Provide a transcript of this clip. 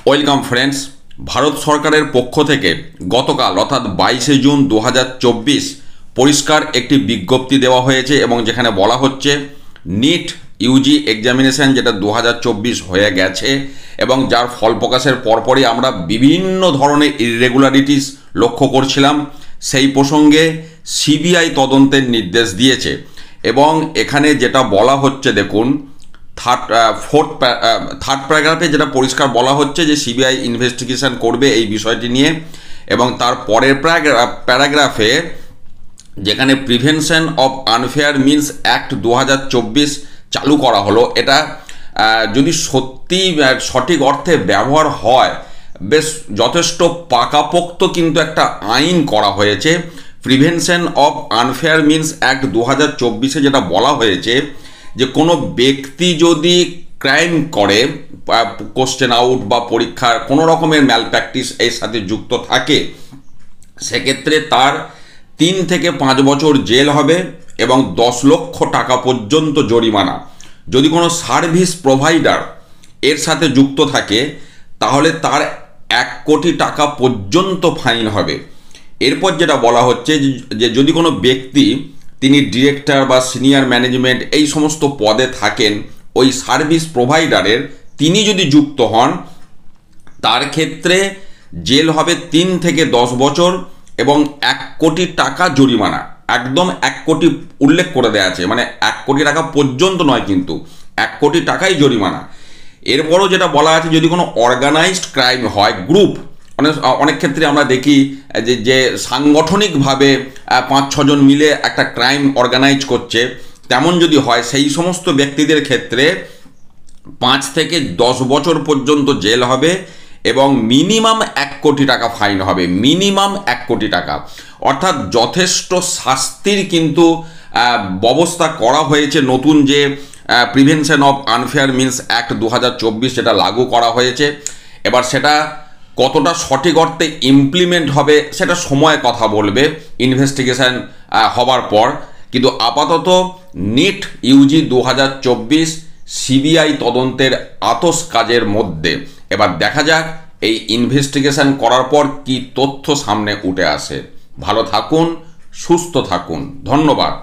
Welcome friends. Bharat সরকারের পক্ষ থেকে গতকাল অর্থাৎ 22শে জুন 2024 পরিষ্কার একটি বিজ্ঞপ্তি দেওয়া হয়েছে এবং যেখানে বলা হচ্ছে নিট ইউজি এক্সামিনেশন যেটা 2024 হয়ে গেছে এবং যার ফল প্রকাশের পরপরই আমরা বিভিন্ন ধরনের ইররেগুলারিটিস লক্ষ্য করছিলাম, সেই প্রসঙ্গে সিবিআই তদন্তের নির্দেশ দিয়েছে। এবং এখানে যেটা বলা হচ্ছে দেখুন, থার্ড প্যারাগ্রাফে যেটা পরিষ্কার বলা হচ্ছে যে সিবিআই ইনভেস্টিগেশন করবে এই বিষয়টি নিয়ে। এবং তার পরের প্যারাগ্রাফে যেখানে prevention of unfair means act 2024 চালু করা হলো, এটা যদি সত্যি সঠিক অর্থে ব্যবহার হয়, বেশ যথেষ্ট পাকাপোক্ত কিন্তু একটা আইন করা হয়েছে। Prevention of unfair means act 2024-এ যেটা বলা হয়েছে যে কোনো ব্যক্তি যদি ক্রাইম করে, কোশ্চেন আউট বা পরীক্ষার কোনো রকমের ম্যালপ্র্যাকটিস এর সাথে যুক্ত থাকে, সেক্ষেত্রে তার 3 থেকে 5 বছর জেল হবে এবং 10 লক্ষ টাকা পর্যন্ত জরিমানা। যদি কোনো সার্ভিস প্রোভাইডার এর সাথে যুক্ত থাকে তাহলে তার 1 কোটি টাকা পর্যন্ত ফাইন হবে। এরপর যেটা বলা হচ্ছে যে যদি কোনো ব্যক্তি তিনি ডিরেক্টর বা সিনিয়র ম্যানেজমেন্ট এই সমস্ত পদে থাকেন, ওই সার্ভিস প্রোভাইডারের তিনি যদি যুক্ত হন, তার ক্ষেত্রে জেল হবে 3 থেকে 10 বছর এবং 1 কোটি টাকা জরিমানা। একদম 1 কোটি উল্লেখ করে দেওয়া আছে, মানে 1 কোটি টাকা পর্যন্ত নয়, কিন্তু 1 কোটি টাকাই জরিমানা। এরপরও যেটা বলা আছে যদি কোনো অর্গানাইজড ক্রাইম হয়, গ্রুপ, অনেক ক্ষেত্রে আমরা দেখি যে সাংগঠনিকভাবে 5-6 জন মিলে একটা ক্রাইম অর্গানাইজ করছে, তেমন যদি হয় সেই সমস্ত ব্যক্তিদের ক্ষেত্রে 5 থেকে 10 বছর পর্যন্ত জেল হবে এবং মিনিমাম 1 কোটি টাকা ফাইন হবে, মিনিমাম 1 কোটি টাকা। অর্থাৎ যথেষ্ট শাস্তির কিন্তু ব্যবস্থা করা হয়েছে। নতুন যে prevention of unfair means act 2024 যেটা লাগু করা হয়েছে, এবার সেটা কতটা সঠিক অর্থে ইমপ্লিমেন্ট হবে সেটা সময় কথা বলবে ইনভেস্টিগেশন হবার পর। কিন্তু আপাতত নিট ইউজি 2024 সিবিআই তদন্তের আতস কাজের মধ্যে। এবার দেখা যাক এই ইনভেস্টিগেশন করার পর কি তথ্য সামনে উঠে আসে। ভালো থাকুন, সুস্থ থাকুন, ধন্যবাদ।